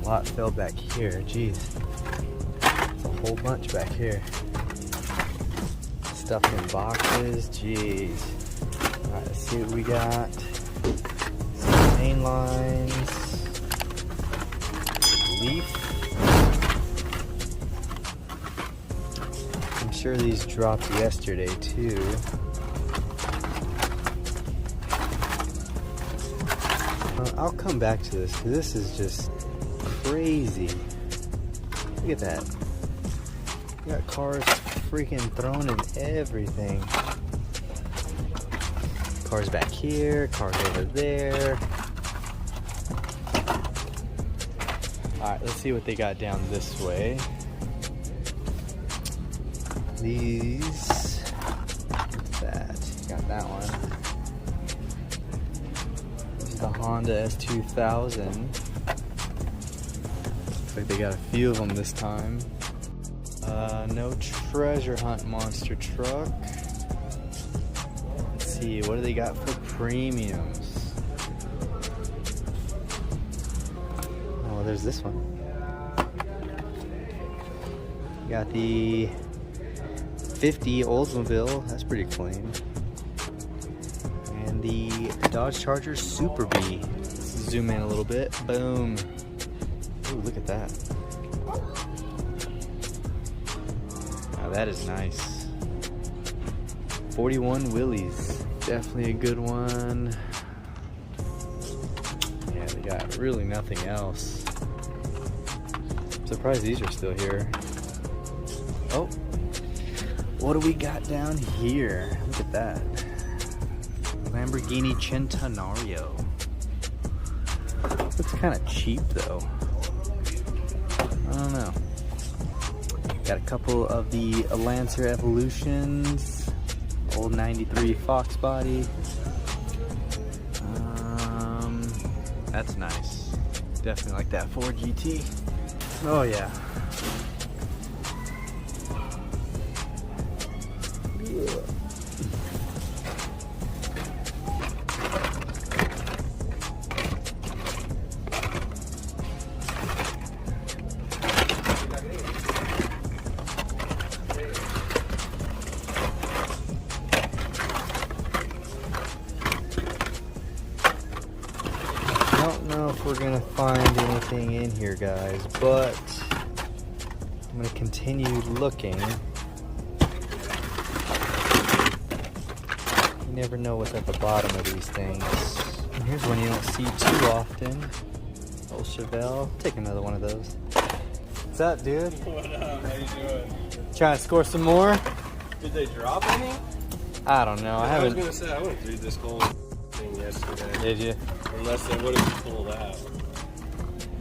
lot fell back here. Jeez. It's a whole bunch back here. Stuff in boxes. Jeez. Alright, let's see what we got. Some main lines. Leaf. I'm sure these dropped yesterday too. I'll come back to this because this is just crazy. Look at that. You got cars freaking thrown in everything. Cars back here, cars over there. Alright, let's see what they got down this way. These, what's that? Got that one. This is the Honda S2000. Looks like they got a few of them this time. No treasure hunt monster truck. Let's see, what do they got for premiums? Oh, there's this one. Got the 50 Oldsmobile, that's pretty clean. And the Dodge Charger Super B. Let's zoom in a little bit. Boom. Ooh, look at that. Now that is nice. 41 Willys. Definitely a good one. Yeah, they got really nothing else. I'm surprised these are still here. Oh. What do we got down here? Look at that. Lamborghini Centenario. Looks kind of cheap though. I don't know. Got a couple of the Lancer Evolutions. Old 93 Fox body. That's nice. Definitely like that Ford GT. Oh yeah. I don't know if we're gonna find anything in here, guys, but I'm gonna continue looking. You never know what's at the bottom of these things. And here's one you don't see too often. Old Chevelle. Take another one of those. What's up, dude? What up? How you doing? Trying to score some more? Did they drop any? I don't know. I haven't. I was gonna say I went through this whole thing yesterday. Did you? Unless they would have pulled out.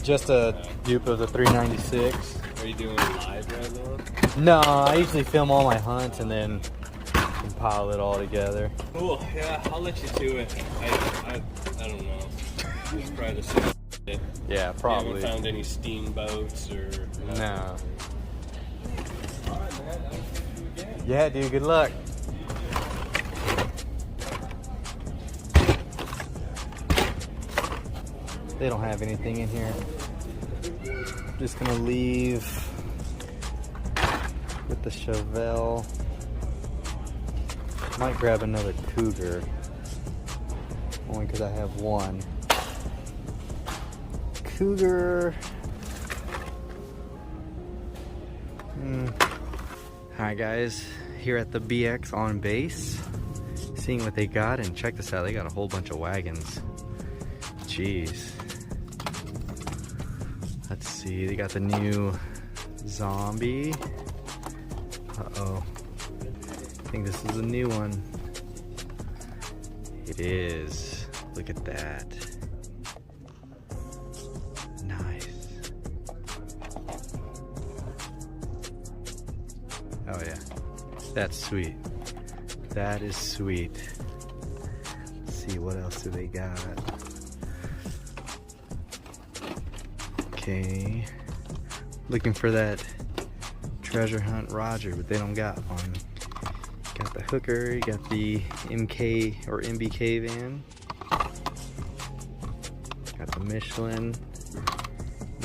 Just a dupe of the 396. Are you doing live right now? No, I usually film all my hunts and then compile it all together. Cool. Yeah, I'll let you to it. I don't know. It's probably the same. Yeah, probably. You haven't found any steamboats or nothing? No. Alright, man. I'll see you again. Yeah, dude. Good luck. They don't have anything in here. Just gonna leave with the Chevelle. Might grab another Cougar, only because I have one. Cougar. Hi guys, here at the BX on base, seeing what they got, and check this out. They got a whole bunch of wagons. Jeez. Let's see, they got the new Zombie. Uh-oh. I think this is the new one. It is. Look at that. Nice. Oh yeah. That's sweet. That is sweet. Let's see, what else do they got? Okay. Looking for that Treasure Hunt Roger, but they don't got one. Got the Hooker, you got the MK or MBK van. Got the Michelin.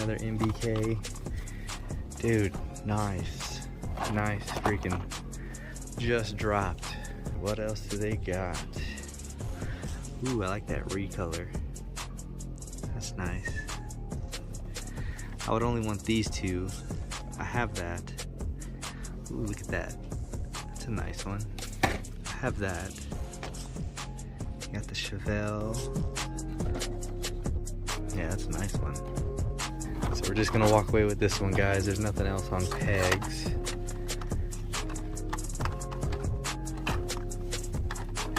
Another MBK. Dude, nice. Nice freaking just dropped. What else do they got? Ooh, I like that recolor. That's nice. I would only want these two. I have that. Ooh, look at that. That's a nice one. I have that. Got the Chevelle. Yeah, that's a nice one. So we're just gonna walk away with this one, guys. There's nothing else on pegs.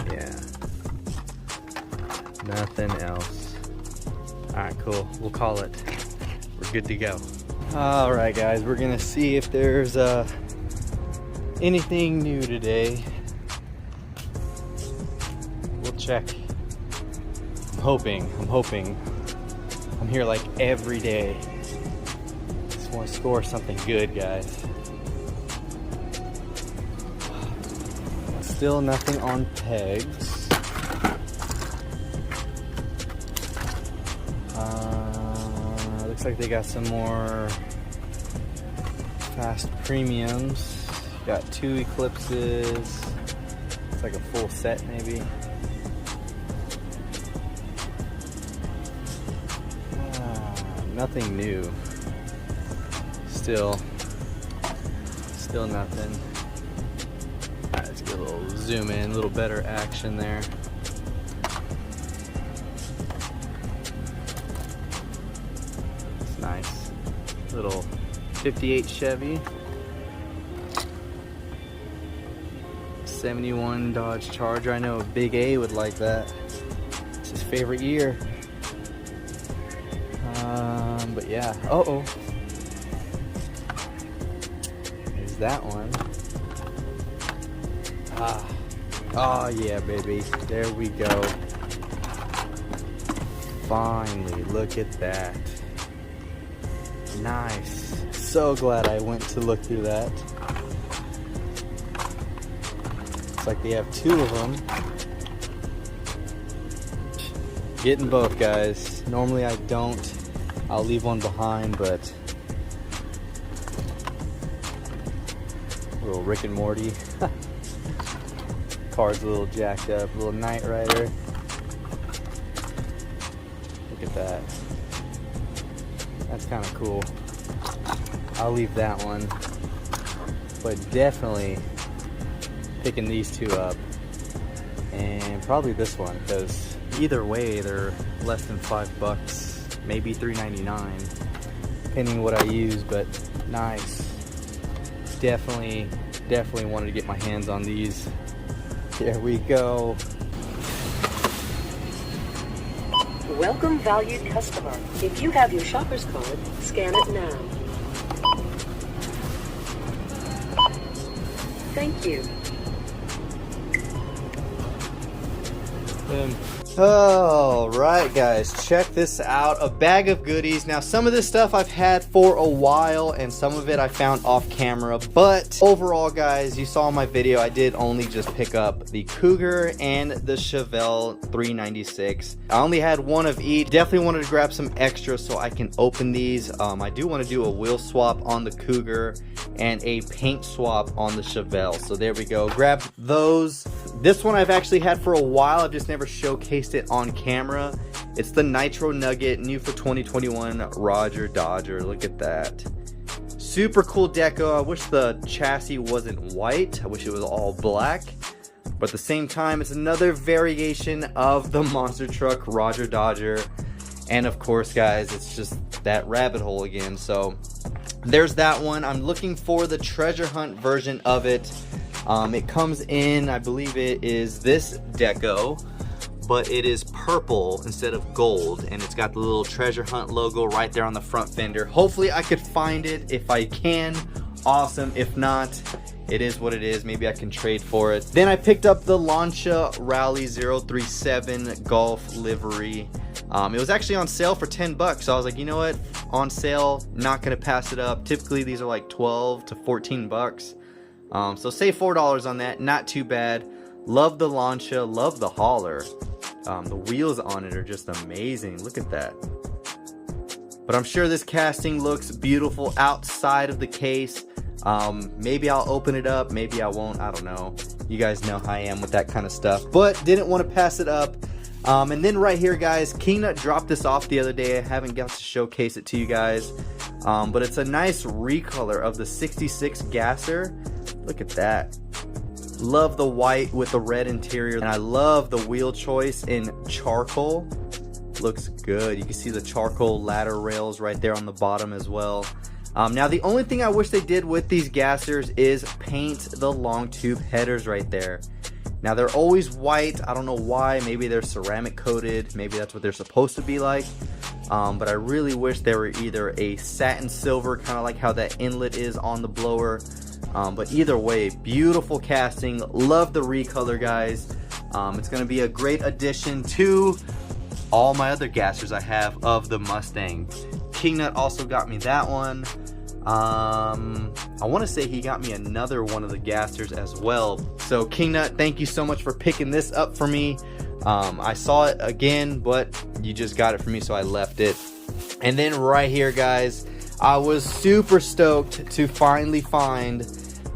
Yeah. Nothing else. Alright, cool. We'll call it. We're good to go. Alright, guys. We're gonna see if there's anything new today. We'll check. I'm hoping. I'm here like every day. Just want to score something good, guys. Still nothing on pegs. Looks like they got some more fast premiums. Got 2 Eclipses. It's like a full set maybe. Nothing new. Still nothing. Alright, let's get a little zoom in, a little better action there. It's nice. Little 58 Chevy. 71 Dodge Charger. I know Big A would like that. It's his favorite year. But yeah, there's that one. Oh yeah, baby, there we go. Finally, look at that. Nice. So glad I went to look through that. Looks like they have 2 of them. Getting both, guys. Normally I don't. I'll leave one behind, but a little Rick and Morty. Car's a little jacked up, a little Knight Rider. Look at that. That's kind of cool. I'll leave that one, but definitely picking these 2 up, and probably this one, because either way they're less than $5. Maybe $3.99, depending what I use, but nice. Definitely wanted to get my hands on these. There we go. Welcome, valued customer. If you have your shopper's card, scan it now. Thank you. Alright guys, check this out. A bag of goodies. Now some of this stuff I've had for a while, and some of it I found off camera, but overall guys, you saw in my video I did only just pick up the Cougar and the Chevelle 396. I only had one of each. Definitely wanted to grab some extra so I can open these. I do want to do a wheel swap on the Cougar and a paint swap on the Chevelle. So there we go. Grab those. This one I've actually had for a while. I've just never showcased it on camera. It's the Nitro Nugget, new for 2021 Roger Dodger. Look at that. Super cool deco. I wish the chassis wasn't white. I wish it was all black. But at the same time, it's another variation of the monster truck Roger Dodger. And of course, guys, it's just that rabbit hole again. So there's that one. I'm looking for the treasure hunt version of it. It comes in, I believe it is this deco, but it is purple instead of gold, and it's got the little treasure hunt logo right there on the front fender. Hopefully I could find it. If I can, awesome. If not, it is what it is. Maybe I can trade for it. Then I picked up the Lancia Rally 037 Golf livery. It was actually on sale for 10 bucks, so I was like, you know what, on sale, not gonna pass it up. Typically these are like 12 to 14 bucks. So save $4 on that, not too bad. Love the Lancia, love the hauler. The wheels on it are just amazing. Look at that. But I'm sure this casting looks beautiful outside of the case. Maybe I'll open it up, maybe I won't, I don't know. You guys know how I am with that kind of stuff, but didn't want to pass it up. And then right here, guys, Kingnut dropped this off the other day. I haven't got to showcase it to you guys, but it's a nice recolor of the 66 Gasser. Look at that. Love the white with the red interior, and I love the wheel choice in charcoal. Looks good. You can see the charcoal ladder rails right there on the bottom as well. Now the only thing I wish they did with these Gassers is paint the long tube headers right there. Now they're always white. I don't know why. Maybe they're ceramic coated. Maybe that's what they're supposed to be like. But I really wish they were either a satin silver, kind of like how that inlet is on the blower. But either way, beautiful casting. Love the recolor, guys. It's going to be a great addition to all my other Gassers I have of the Mustang. Kingnut also got me that one. I want to say he got me another one of the Gassers as well. So Kingnut, thank you so much for picking this up for me. I saw it again, but you just got it for me, so I left it. And then right here, guys, I was super stoked to finally find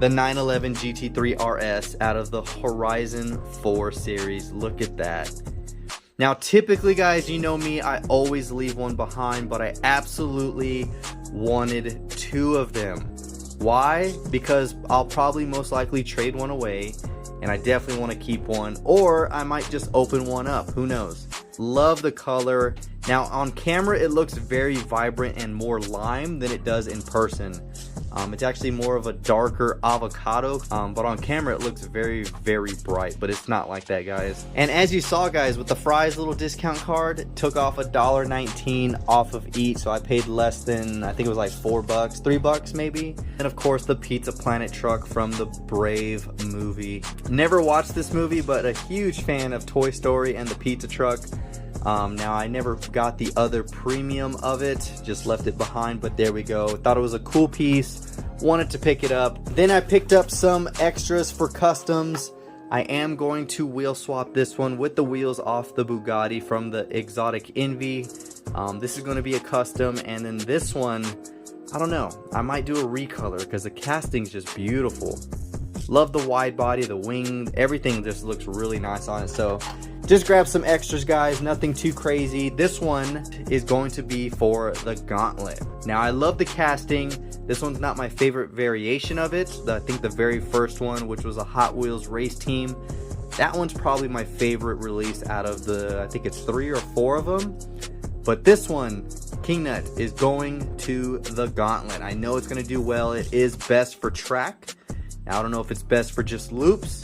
the 911 GT3 RS out of the Horizon 4 series. Look at that. Now typically, guys, you know me, I always leave one behind, but I absolutely wanted two of them. Why? Because I'll probably most likely trade one away, and I definitely want to keep one, or I might just open one up, who knows. Love the color. Now on camera it looks very vibrant and more lime than it does in person. It's actually more of a darker avocado, but on camera it looks very, very bright, but it's not like that, guys. And as you saw, guys, with the Fry's little discount card, it took off $1.19 off of each, so I paid less than, I think it was like $4, $3 maybe. And of course the Pizza Planet truck from the Brave movie. Never watched this movie, but a huge fan of Toy Story and the pizza truck. Now I never got the other premium of it, just left it behind, but there we go. Thought it was a cool piece, wanted to pick it up. Then I picked up some extras for customs. I am going to wheel swap this one with the wheels off the Bugatti from the Exotic Envy. This is going to be a custom, and then this one, I don't know, I might do a recolor because the casting's just beautiful. Love the wide body, the wing, everything just looks really nice on it. So just grab some extras, guys, nothing too crazy. This one is going to be for the Gauntlet. Now I love the casting. This one's not my favorite variation of it. I think the very first one, which was a Hot Wheels race team, that one's probably my favorite release out of the, I think it's 3 or 4 of them. But this one, Kingnut, is going to the Gauntlet. I know it's going to do well. It is best for track. Now, I don't know if it's best for just loops,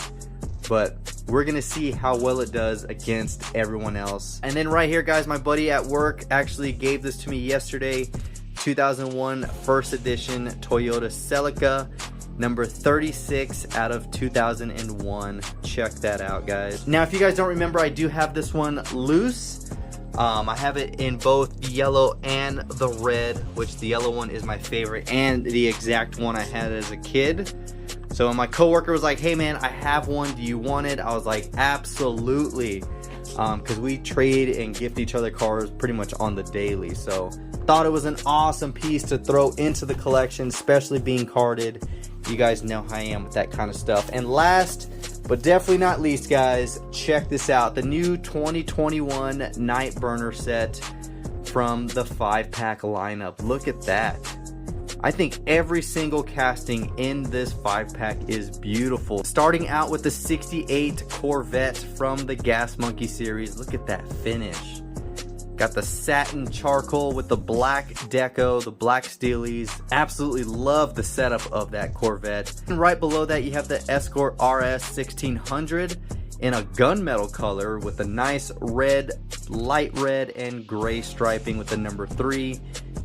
but we're gonna see how well it does against everyone else. And then right here, guys, my buddy at work actually gave this to me yesterday. 2001 first edition Toyota Celica, number 36 out of 2001. Check that out, guys. Now, if you guys don't remember, I do have this one loose. I have it in both the yellow and the red, which the yellow one is my favorite and the exact one I had as a kid. So my coworker was like, hey man, I have one, do you want it? I was like, absolutely, because we trade and gift each other cars pretty much on the daily. So thought it was an awesome piece to throw into the collection, especially being carded. You guys know how I am with that kind of stuff. And last but definitely not least, guys, check this out, the new 2021 Nightburnerz set from the 5-pack lineup. Look at that. I think every single casting in this 5-pack is beautiful. Starting out with the 68 Corvette from the Gas Monkey series. Look at that finish. Got the satin charcoal with the black deco, the black steelies. Absolutely love the setup of that Corvette. And right below that, you have the Escort RS 1600 in a gunmetal color with a nice red, light red, and gray striping with the number 3. You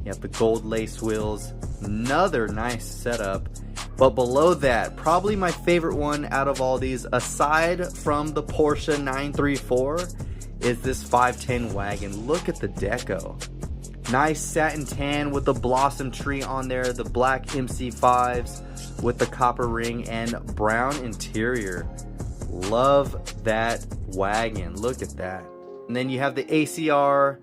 have the gold lace wheels. Another nice setup. But below that, probably my favorite one out of all these, aside from the Porsche 934, is this 510 wagon. Look at the deco. Nice satin tan with the blossom tree on there, the black MC5s with the copper ring and brown interior. Love that wagon. Look at that. And then you have the ACR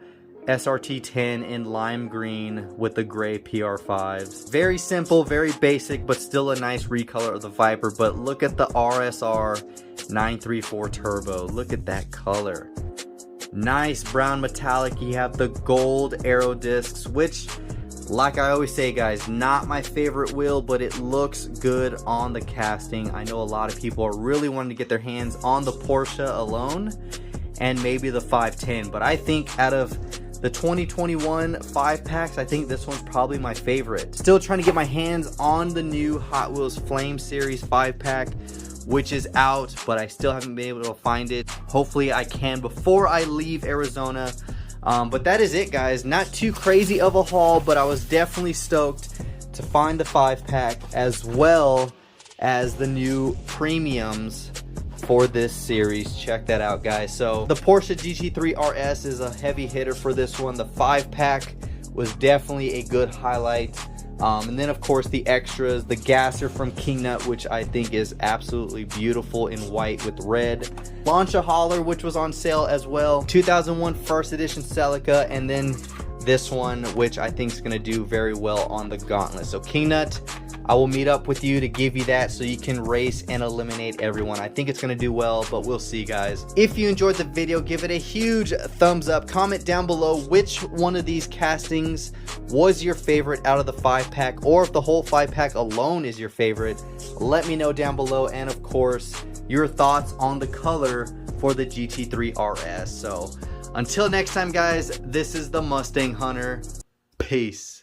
SRT10 in lime green with the gray PR5s. Very simple, very basic, but still a nice recolor of the Viper. But look at the RSR 934 Turbo. Look at that color. Nice brown metallic. You have the gold aero discs, which, like I always say, guys, not my favorite wheel, but it looks good on the casting. I know a lot of people are really wanting to get their hands on the Porsche alone and maybe the 510, but I think out of the 2021 5 packs, I think this one's probably my favorite. Still trying to get my hands on the new Hot Wheels Flame Series 5 pack, which is out, but I still haven't been able to find it. Hopefully I can before I leave Arizona. But that is it, guys. Not too crazy of a haul, but I was definitely stoked to find the 5 pack as well as the new premiums for this series. Check that out, guys. So the Porsche GT3 RS is a heavy hitter for this one. The 5 pack was definitely a good highlight. And then of course the extras, the gasser from King Nut, which I think is absolutely beautiful in white with red. Launcha Hauler, which was on sale as well. 2001 first edition Celica, and then this one, which I think is going to do very well on the Gauntlet. So King Nut, I will meet up with you to give you that so you can race and eliminate everyone. I think it's going to do well, but we'll see, guys. If you enjoyed the video, give it a huge thumbs up. Comment down below which one of these castings was your favorite out of the 5 pack, or if the whole 5 pack alone is your favorite. Let me know down below, and of course your thoughts on the color for the GT3 RS. So until next time, guys, this is the Mustang Hunter. Peace.